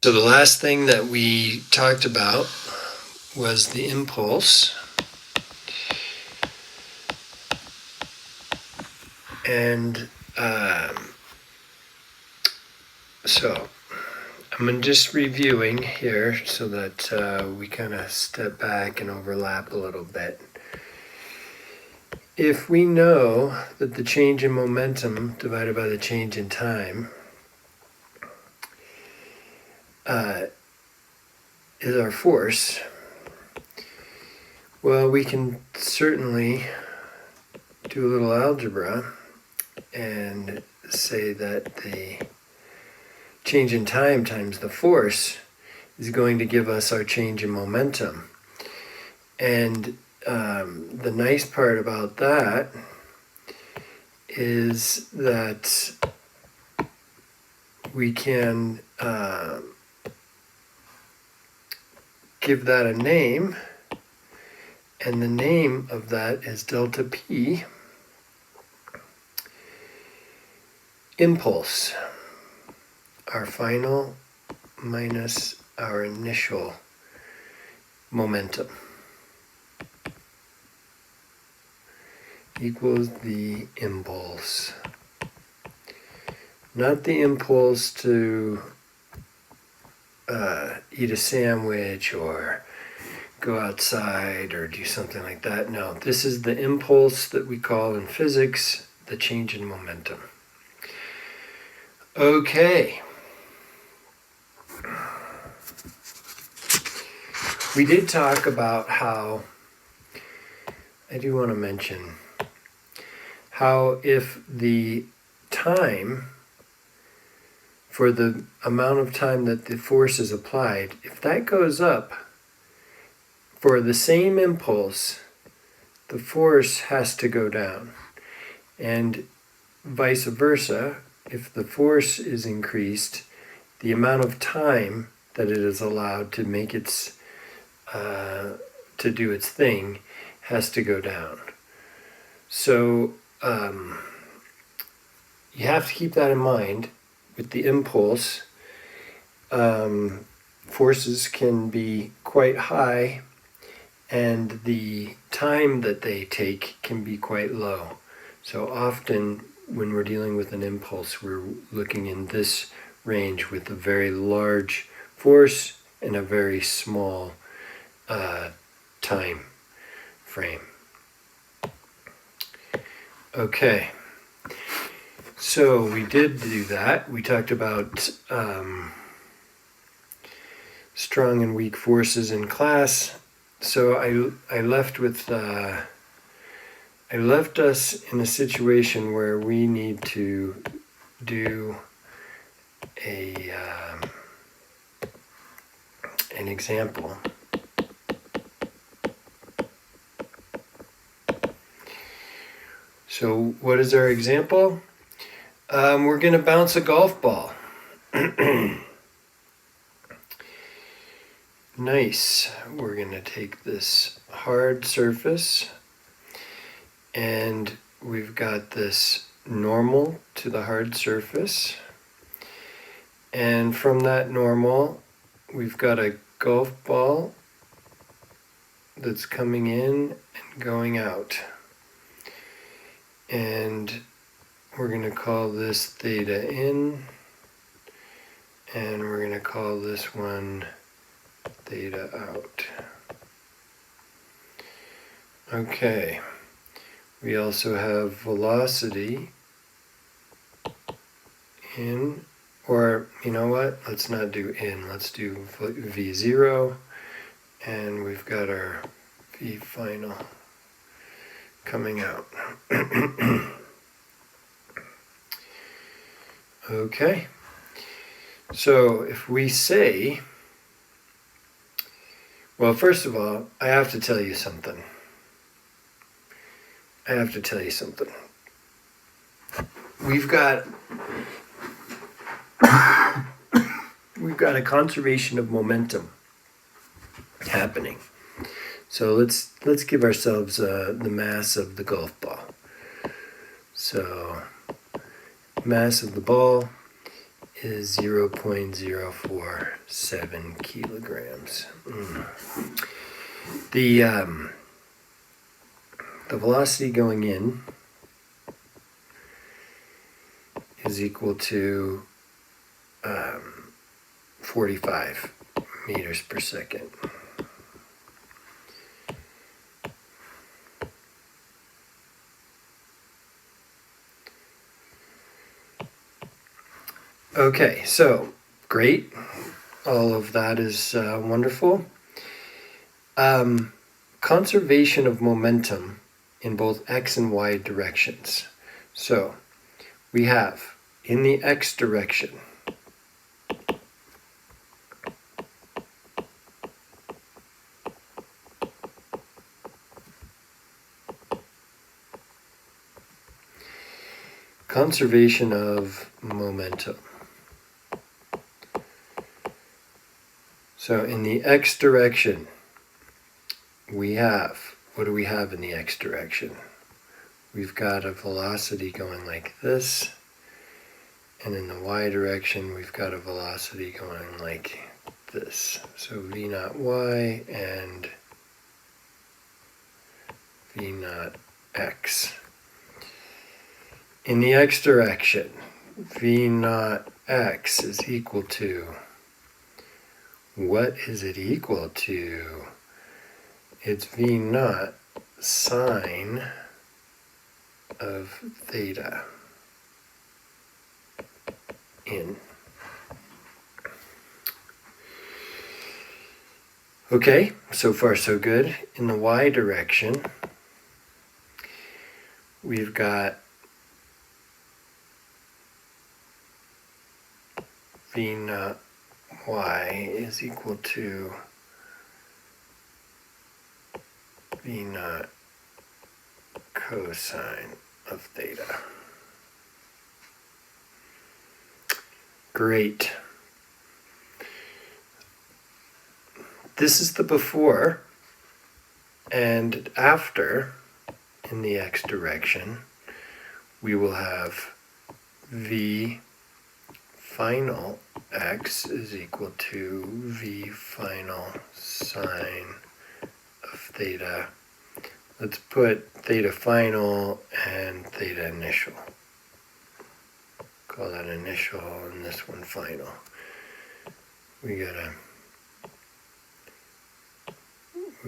So the last thing that we talked about was the impulse. And so I'm just reviewing here so that we kind of step back and overlap a little bit. If we know that the change in momentum divided by the change in time is our force, well, we can certainly do a little algebra and say that the change in time times the force is going to give us our change in momentum. And the nice part about that is that we can give that a name, and the name of that is delta P, impulse, our final minus our initial momentum, equals the impulse. Not the impulse to eat a sandwich or go outside or do something like that. No, this is the impulse that we call in physics the change in momentum. Okay. We did talk about how, I do want to mention, how if the time, for the amount of time that the force is applied, if that goes up, for the same impulse, the force has to go down. And vice versa, if the force is increased, the amount of time that it is allowed to make its, to do its thing has to go down. So you have to keep that in mind. With the impulse, forces can be quite high, and the time that they take can be quite low. So often when we're dealing with an impulse, we're looking in this range with a very large force and a very small time frame. Okay. So we did do that. We talked about strong and weak forces in class. So I left with I left us in a situation where we need to do an example. So what is our example? We're going to bounce a golf ball. Nice. We're going to take this hard surface, and we've got this normal to the hard surface. And from that normal, we've got a golf ball that's coming in and going out. And we're going to call this theta in, and we're going to call this one theta out. Okay, we also have velocity in, or you know what, let's not do in, let's do V0, and we've got our V final coming out. Okay, so if we say, well, first of all, I have to tell you something. We've got a conservation of momentum happening. So let's give ourselves the mass of the golf ball. So mass of the ball is 0.047 kilograms. The velocity going in is equal to 45 meters per second. Okay, so great. All of that is wonderful. Conservation of momentum in both x and y directions. So we have in the x direction, conservation of momentum. So in the x direction, we have, what do we have in the x direction? We've got a velocity going like this, and in the y direction, we've got a velocity going like this. So v naught y and v naught x. In the x direction, v naught x is equal to, what is it equal to? It's v naught sine of theta in. Okay, so far so good. In the y direction, we've got v naught y is equal to v naught cosine of theta. Great. This is the before and after in the x direction. We will have v final x is equal to v final sine of theta. Let's put theta final and theta initial. Call that initial and this one final. We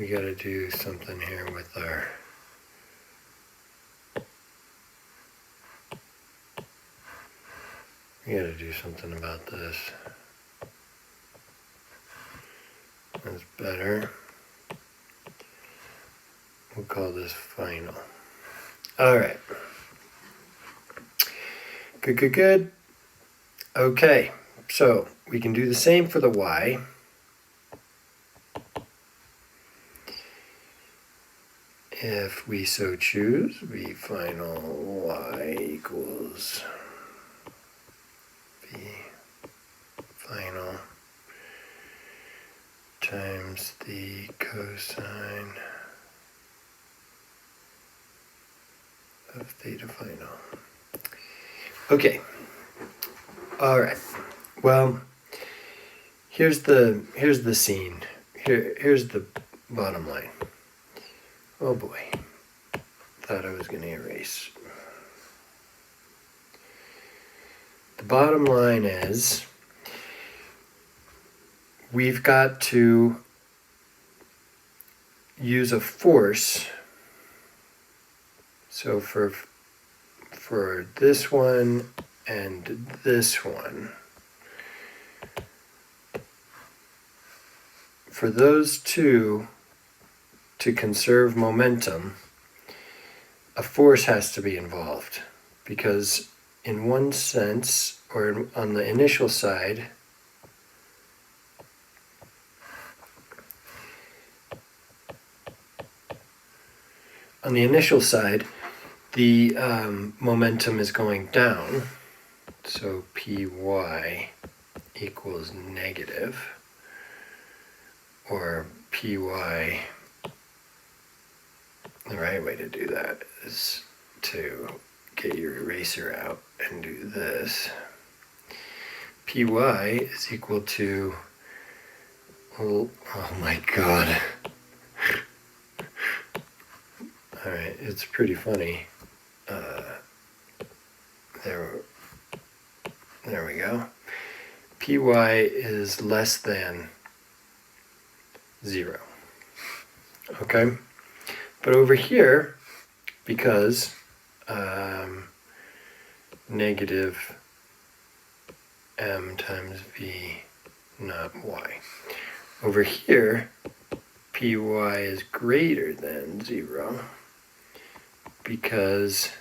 gotta do something here with our we gotta do something about this. That's better. We'll call this final. All right. Good, good, good. Okay, so we can do the same for the y. If we so choose, v final y equals v final times the cosine of theta final. Okay. All right. Well, here's the scene. Here's the bottom line. Oh boy. Thought I was going to erase. The bottom line is we've got to use a force. So for this one and this one, for those two to conserve momentum, a force has to be involved, because in one sense, or on the initial side, the momentum is going down, so PY equals negative, or PY, the right way to do that is to get your eraser out and do this. PY is equal to, oh my God. All right, it's pretty funny. There we go. PY is less than 0. Okay? But over here, because negative m times v not y. Over here, py is greater than 0 because,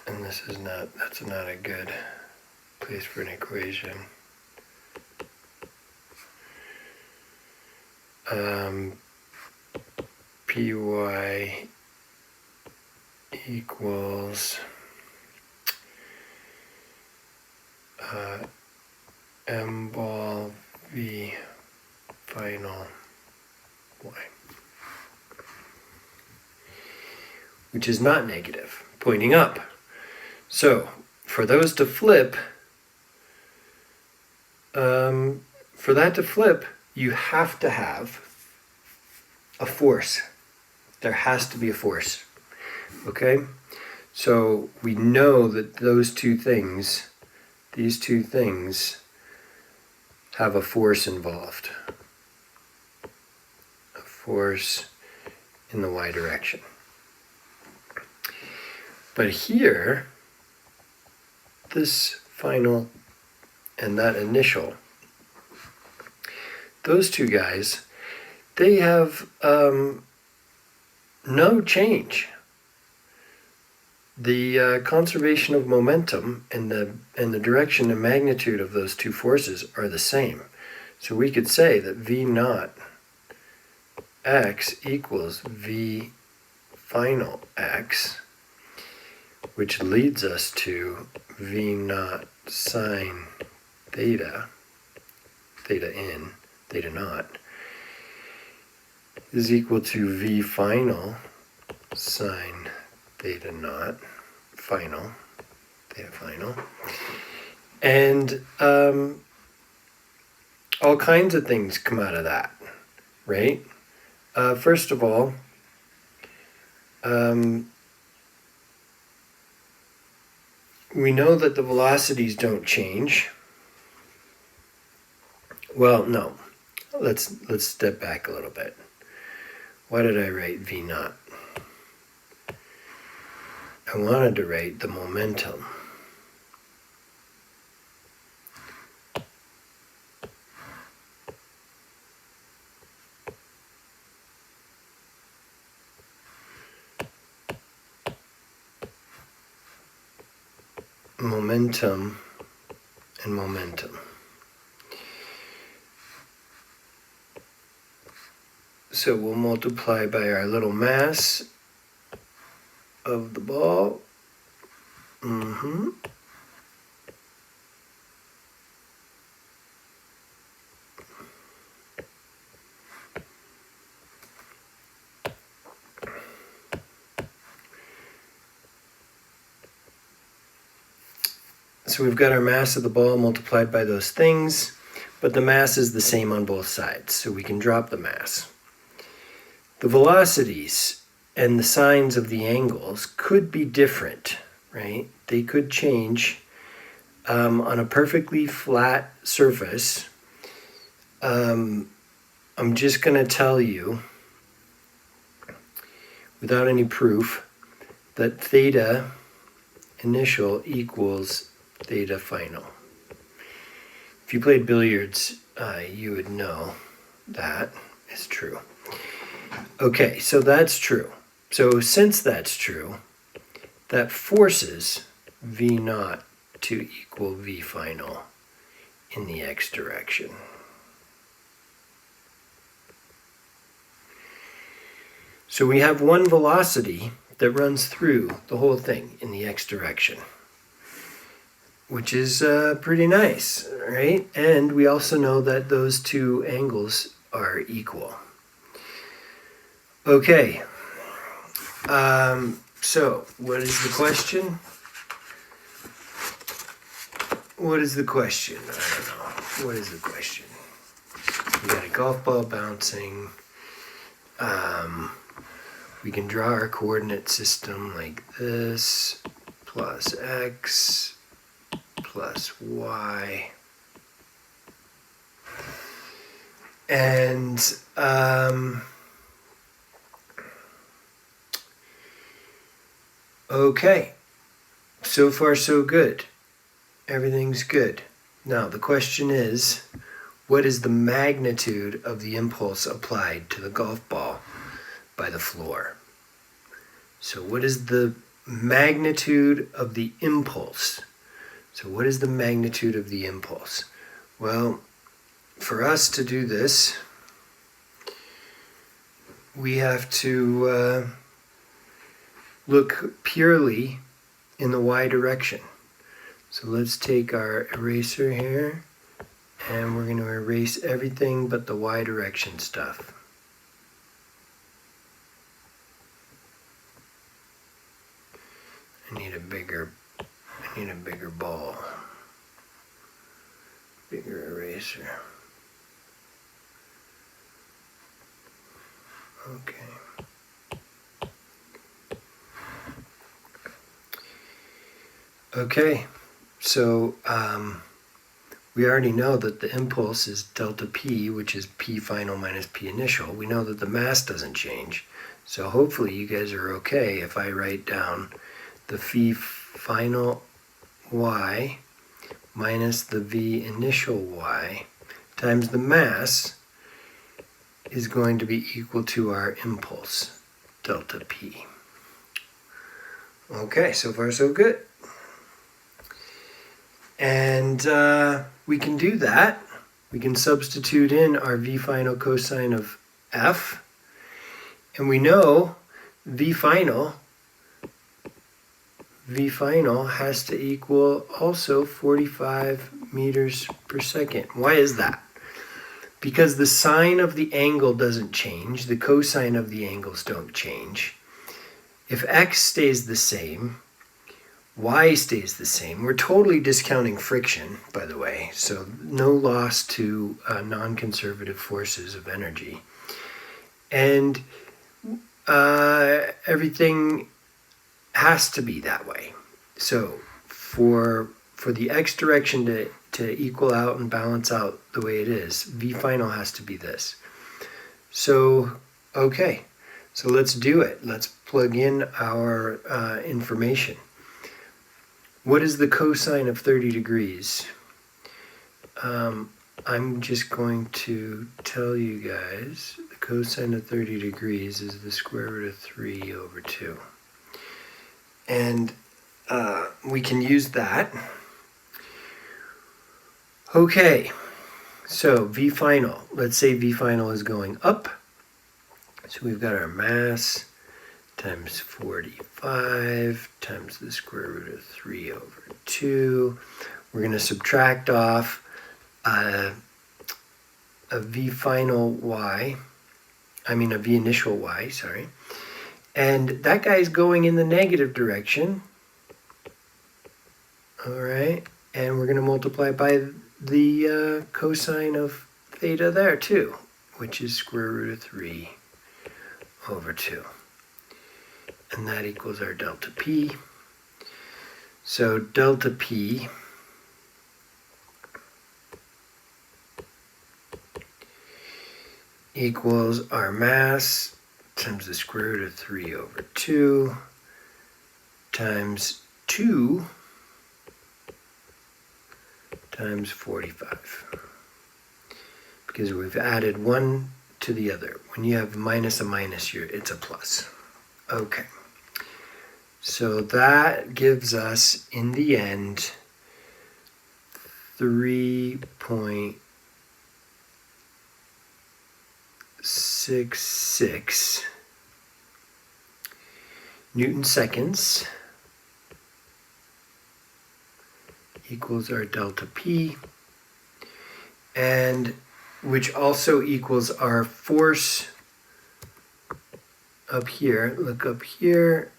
and that's not a good place for an equation. Py equals m ball v final y, which is not negative, pointing up. So for those to flip, for that to flip, you have to have a force. There has to be a force. Okay? So we know that these two things have a force involved. A force in the y direction. But here, this final and that initial, those two guys, they have no change. The conservation of momentum and the direction and magnitude of those two forces are the same. So we could say that V naught x equals V final x, which leads us to V naught sine theta, theta in, theta naught, is equal to V final sine theta naught, final, theta final. And all kinds of things come out of that, right? First of all, we know that the velocities don't change. Well, no. Let's step back a little bit. Why did I write V naught? I wanted to write the momentum. Momentum and momentum. So we'll multiply by our little mass of the ball. So we've got our mass of the ball multiplied by those things, but the mass is the same on both sides, so we can drop the mass. The velocities and the signs of the angles could be different, right? They could change on a perfectly flat surface. I'm just going to tell you, without any proof, that theta initial equals theta final. If you played billiards, you would know that is true. Okay, so that's true. So since that's true, that forces V naught to equal V final in the x direction. So we have one velocity that runs through the whole thing in the x direction, which is pretty nice, right? And we also know that those two angles are equal. Okay, so what is the question? what is the question? I don't know. What is the question? We got a golf ball bouncing. We can draw our coordinate system like this, plus x, plus y. And okay, so far so good. Everything's good. Now the question is, what is the magnitude of the impulse applied to the golf ball by the floor? So what is the magnitude of the impulse? So what is the magnitude of the impulse? Well, for us to do this, we have to look purely in the y direction. So let's take our eraser here, and we're going to erase everything but the y direction stuff. I need a bigger ball. Bigger eraser. Okay. Okay, so we already know that the impulse is delta p, which is p final minus p initial. We know that the mass doesn't change. So hopefully you guys are okay if I write down the v final y minus the v initial y times the mass is going to be equal to our impulse, delta p. Okay, so far so good. And we can do that. We can substitute in our v final cosine of f. And we know v final has to equal also 45 meters per second. Why is that? Because the sine of the angle doesn't change, the cosine of the angles don't change. If x stays the same, y stays the same. We're totally discounting friction, by the way, so no loss to non-conservative forces of energy. And everything has to be that way. So for the x direction to equal out and balance out the way it is, v final has to be this. So, okay, so let's do it. Let's plug in our information. What is the cosine of 30 degrees? I'm just going to tell you guys the cosine of 30 degrees is the square root of 3 over 2. And we can use that. Okay, so v final. Let's say v final is going up. So we've got our mass times 45 times the square root of 3 over 2. We're going to subtract off a v final y, a v initial y, sorry. And that guy's going in the negative direction. All right, and we're going to multiply by the cosine of theta there too, which is square root of 3 over 2. And that equals our delta p. So delta p equals our mass times the square root of 3 over 2 times 2 times 45. Because we've added one to the other. When you have minus a minus, it's a plus. Okay. So that gives us, in the end, 3.66 Newton seconds equals our delta P, and which also equals our force up here. Look up here,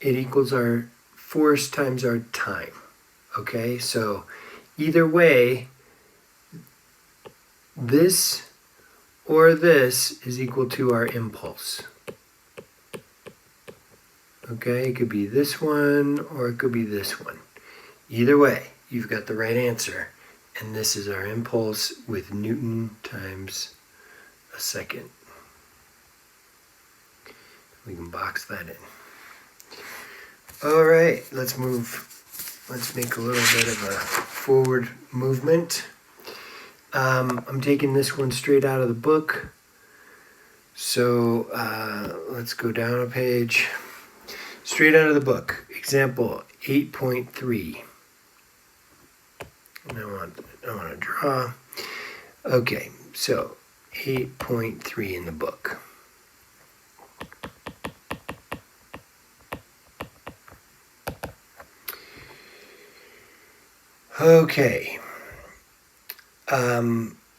it equals our force times our time. Okay, so either way, this or this is equal to our impulse. Okay, it could be this one or it could be this one. Either way, you've got the right answer. And this is our impulse with Newton times a second. We can box that in. All right, let's move. Let's make a little bit of a forward movement. I'm taking this one straight out of the book. So let's go down a page. Straight out of the book. Example 8.3. I want to draw. Okay, so 8.3 in the book. Okay.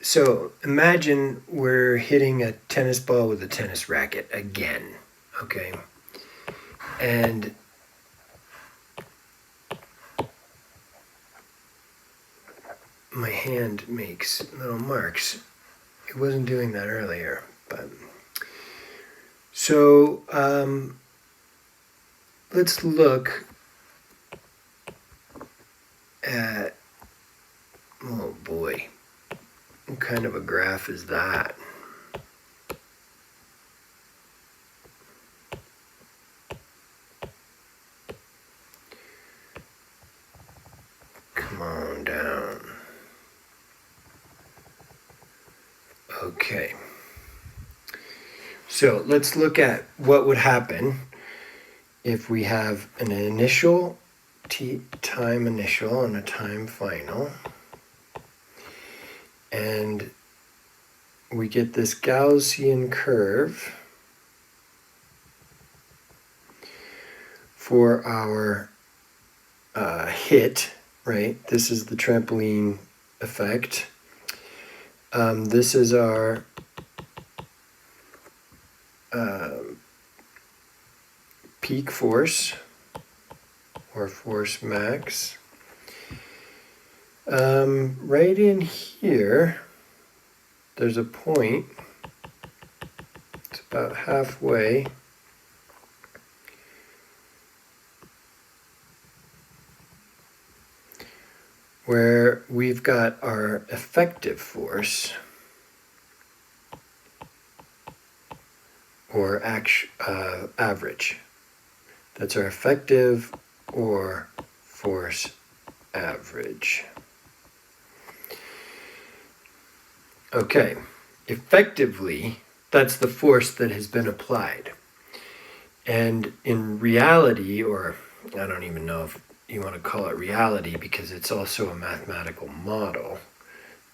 So imagine we're hitting a tennis ball with a tennis racket again. Okay. And my hand makes little marks. It wasn't doing that earlier, but so let's look at, oh boy, what kind of a graph is that? Come on down. Okay. So let's look at what would happen if we have an initial time initial and a time final. And we get this Gaussian curve for our hit, right? This is the trampoline effect. This is our peak force, or force max. Right in here, there's a point. It's about halfway. Where we've got our effective force, or average. That's our effective or force average. Okay, effectively, that's the force that has been applied. And in reality, or I don't even know if you want to call it reality because it's also a mathematical model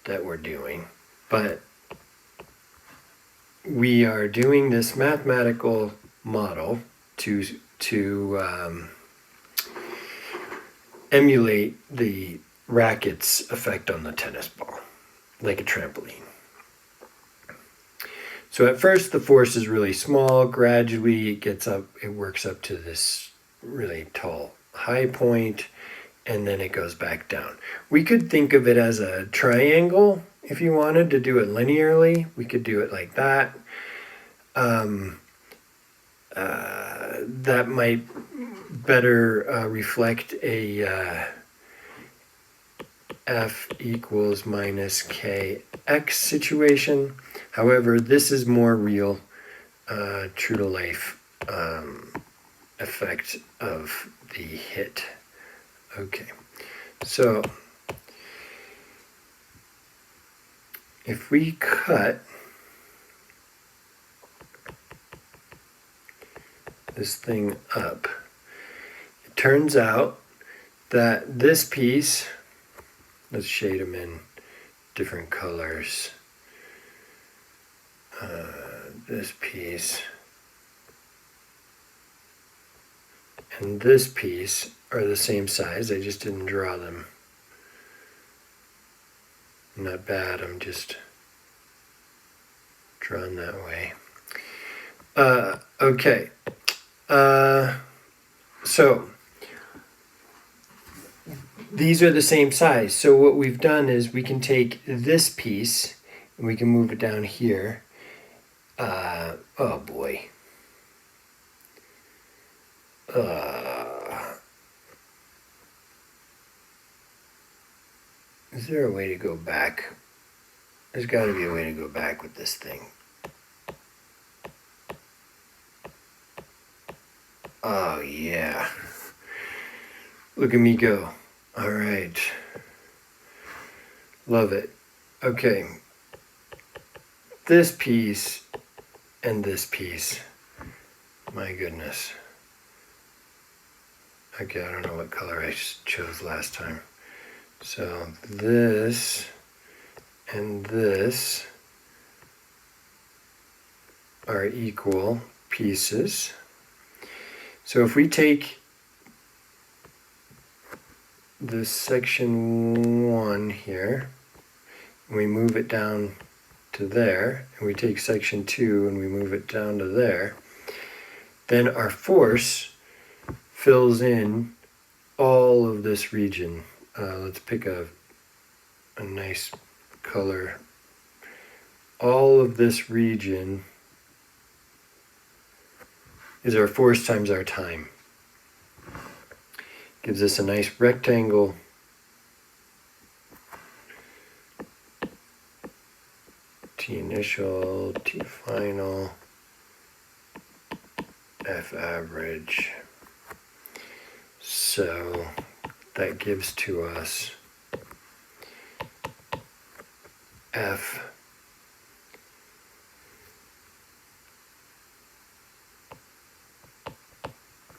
that we're doing, but we are doing this mathematical model to emulate the racket's effect on the tennis ball, like a trampoline. So at first the force is really small, gradually it works up to this really tall high point, and then it goes back down. We could think of it as a triangle. If you wanted to do it linearly, we could do it like that. That might better reflect a F equals minus KX situation. However, this is more real, true to life effect of the hit. Okay, so if we cut this thing up, it turns out that this piece, let's shade them in different colors. This piece and this piece are the same size. I just didn't draw them. Not bad, I'm just drawn that way. Okay. So these are the same size. So what we've done is we can take this piece and we can move it down here. Oh boy. Is there a way to go back? There's got to be a way to go back with this thing. Oh yeah. Look at me go. All right. Love it. Okay. This piece and this piece. My goodness. Okay, I don't know what color I chose last time. So this and this are equal pieces. So if we take this section 1 here, and we move it down to there, and we take section 2 and we move it down to there, then our force fills in all of this region. Let's pick a nice color. All of this region is our force times our time. Gives us a nice rectangle. T initial, T final, F average. So that gives to us F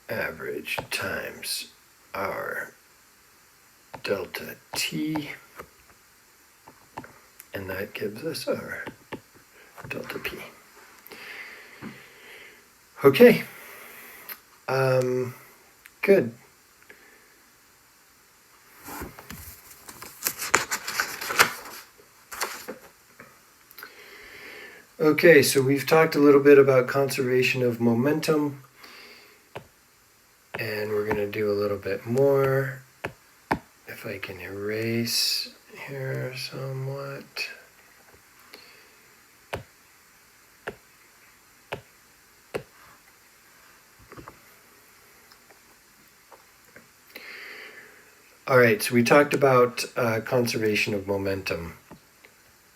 average times our delta T, and that gives us our delta P. Okay, good. Okay, so we've talked a little bit about conservation of momentum, and we're going to do a little bit more. If I can erase here somewhat. All right, so we talked about conservation of momentum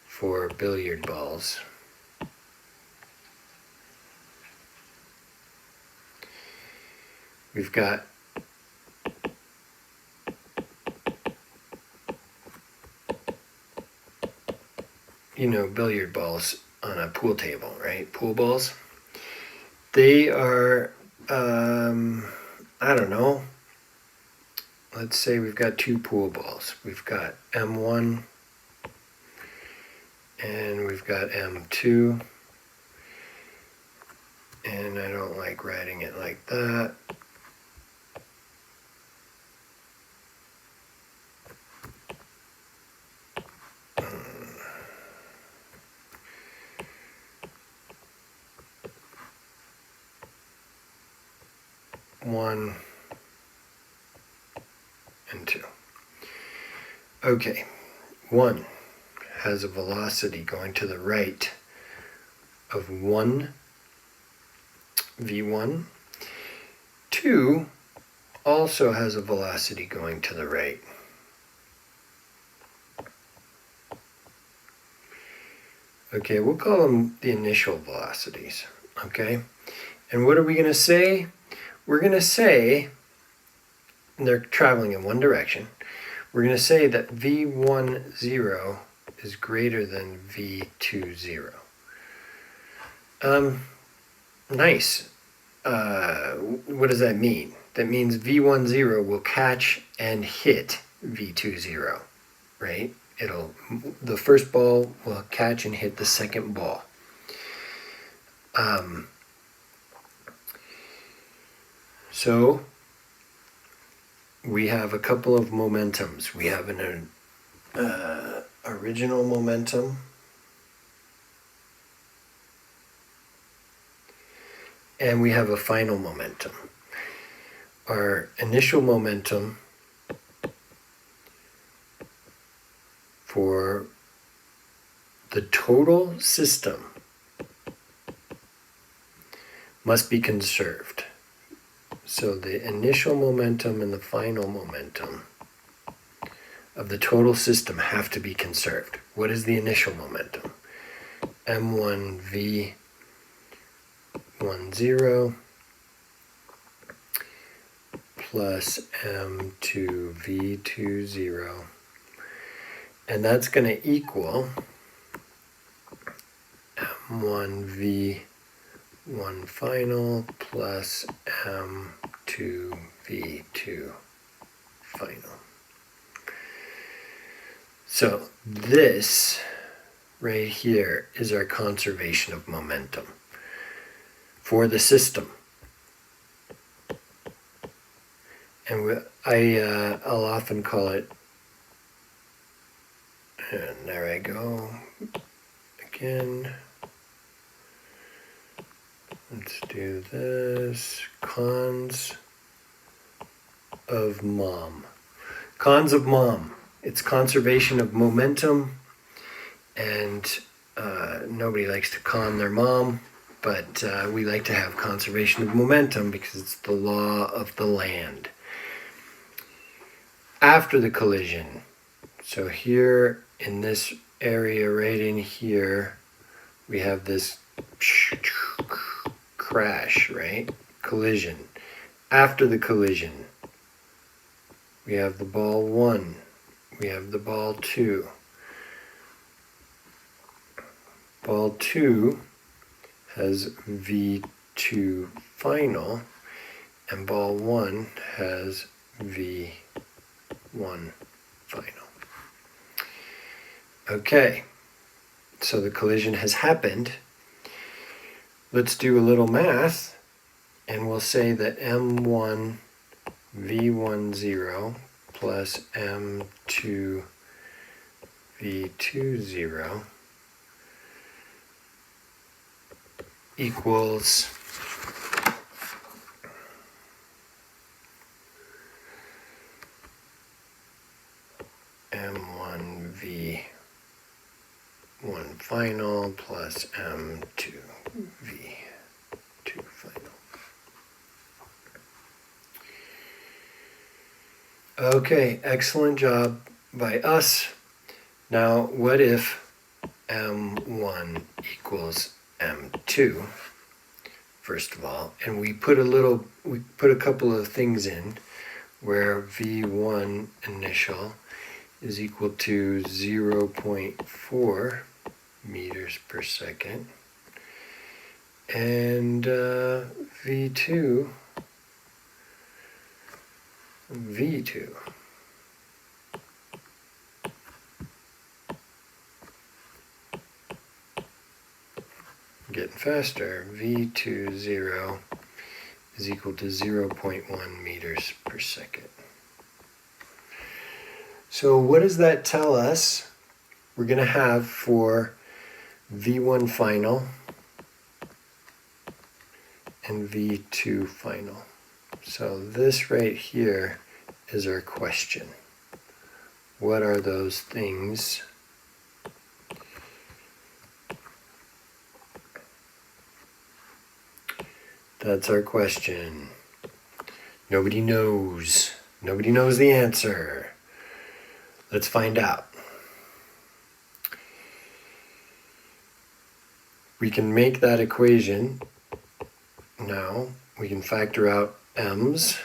for billiard balls. We've got billiard balls on a pool table, right? Pool balls. They are, I don't know. Let's say we've got 2 pool balls. We've got M1 and we've got M2. And I don't like writing it like that. One and 2. Okay, 1 has a velocity going to the right of 1 v1. 2 also has a velocity going to the right. Okay, we'll call them the initial velocities, okay? And what are we going to say? We're going to say, and they're traveling in one direction, we're going to say that V10 is greater than V20. Nice. What does that mean? That means V10 will catch and hit V20, right? The first ball will catch and hit the second ball. So we have a couple of momentums. We have an original momentum and we have a final momentum. Our initial momentum for the total system must be conserved. So the initial momentum and the final momentum of the total system have to be conserved. What is the initial momentum? M1 V10 plus M2 V20. And that's going to equal M1 V1 final plus M2 V2 final. So this right here is our conservation of momentum for the system. And I'll often call it, and there I go again. Let's do this. Cons of mom. Cons of mom. It's conservation of momentum, and nobody likes to con their mom, but we like to have conservation of momentum because it's the law of the land. After the collision, so here in this area right in here, we have this crash, right? Collision. After the collision, we have the ball 1, we have the ball 2. Ball 2 has V2 final, and ball 1 has V1 final. Okay, so the collision has happened. Let's do a little math, and we'll say that M1 V10 plus M2 V20 equals M1 V1 final plus M2 V2 final. Okay, excellent job by us. Now, what if M1 equals M2, first of all, and we put a couple of things in where V1 initial is equal to 0.4 meters per second, and V2 getting faster, V20 is equal to 0.1 meters per second. So what does that tell us we're going to have for V1 final and V2 final? So this right here is our question. What are those things? That's our question. Nobody knows. Nobody knows the answer. Let's find out. We can make that equation now. We can factor out m's,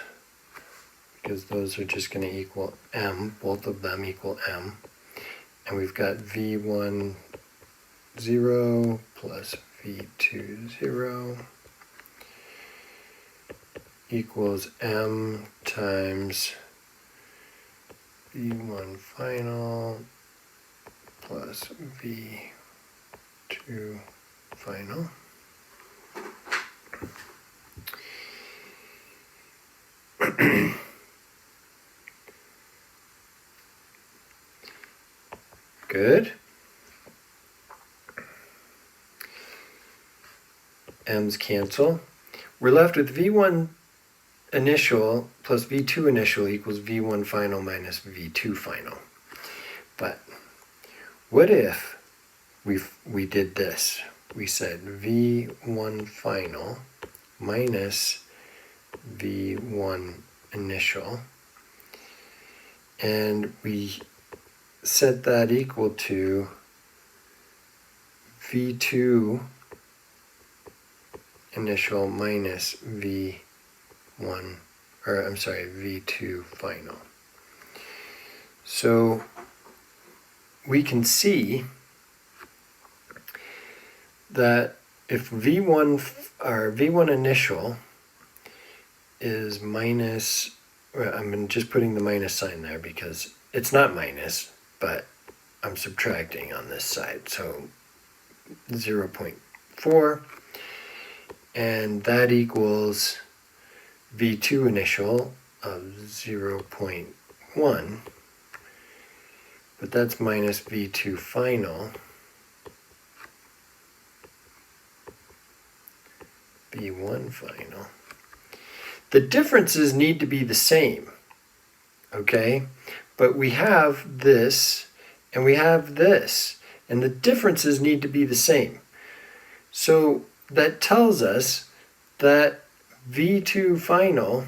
because those are just going to equal m. Both of them equal m. And we've got V1 0 plus V2 0 equals m times V1 final plus V2 final. Good. M's cancel. We're left with V1 initial plus V2 initial equals V1 final minus V2 final. But what if we did this? We said V1 final minus V1 initial, and we set that equal to V2 initial minus V1, or I'm sorry, V2 final. So we can see that if V1 initial is minus, well, I'm just putting the minus sign there because it's not minus, but I'm subtracting on this side. So 0.4, and that equals V2 initial of 0.1, but that's minus V2 final, V1 final. The differences need to be the same, okay? But we have this and we have this, and the differences need to be the same. So that tells us that V2 final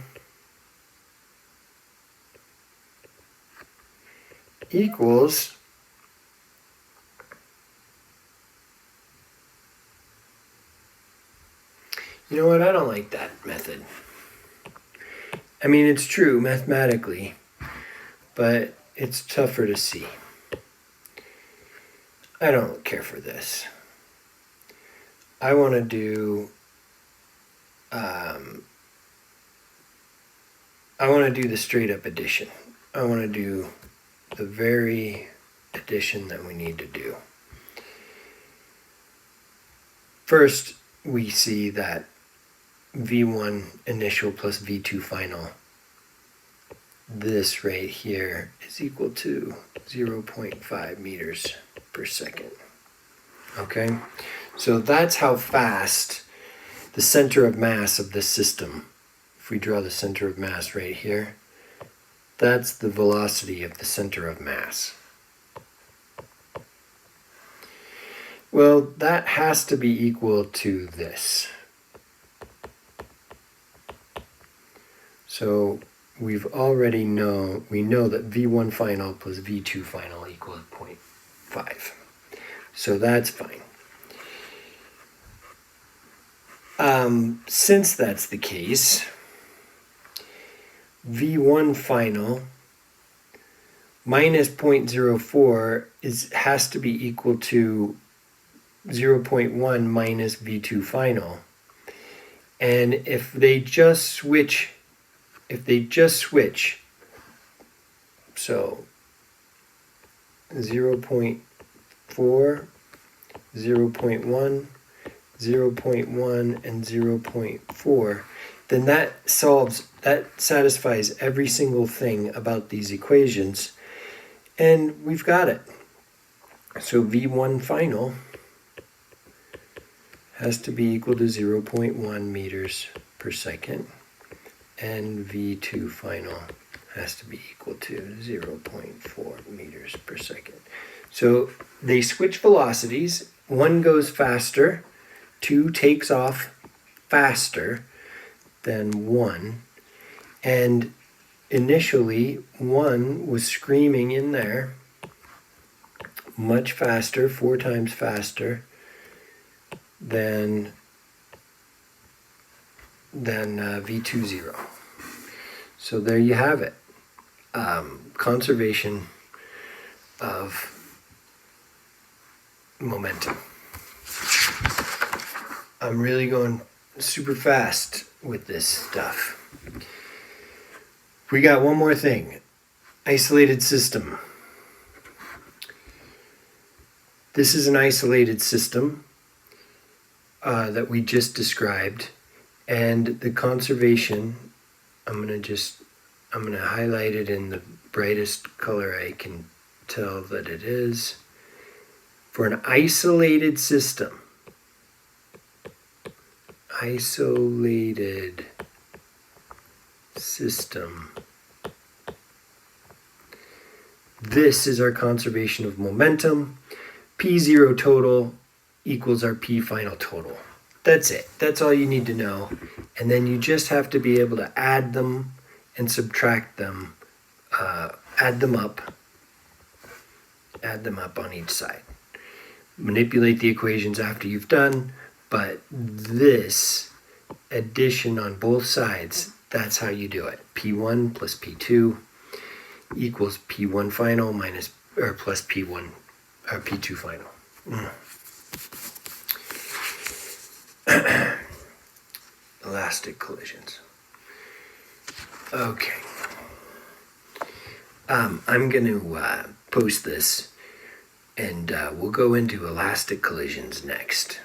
equals you know what, I don't like that method. I mean, it's true mathematically, but it's tougher to see. I don't care for this. I want to do the straight up addition. I want to do the very addition that we need to do. First, we see that V1 initial plus V2 final, this right here, is equal to 0.5 meters per second. Okay, so that's how fast the center of mass of this system, if we draw the center of mass right here, that's the velocity of the center of mass. Well, that has to be equal to this. So we know that V1 final plus V2 final equals 0.5. So that's fine. Since that's the case, V1 final minus 0.04 has to be equal to 0.1 minus V2 final. And if they just switch, so 0.4, 0.1, 0.1, and 0.4, then that satisfies every single thing about these equations, and we've got it. So V1 final has to be equal to 0.1 meters per second, and V2 final has to be equal to 0.4 meters per second. So they switch velocities. One goes faster, 2 takes off faster than 1. And initially, 1 was screaming in there much faster, 4 times faster than V20. So there you have it. Conservation of momentum. I'm really going super fast with this stuff. We got one more thing. Isolated system. This is an isolated system that we just described, and the conservation, I'm going to highlight it in the brightest color I can tell that it is. For an isolated system, this is our conservation of momentum. P0 total equals our P final total. That's it. That's all you need to know. And then you just have to be able to add them and subtract them, add them up on each side. Manipulate the equations after you've done, but this addition on both sides, that's how you do it. P1 plus P2 equals P1 final plus P1 or P2 final. Elastic collisions. Okay. I'm going to post this, and we'll go into elastic collisions next.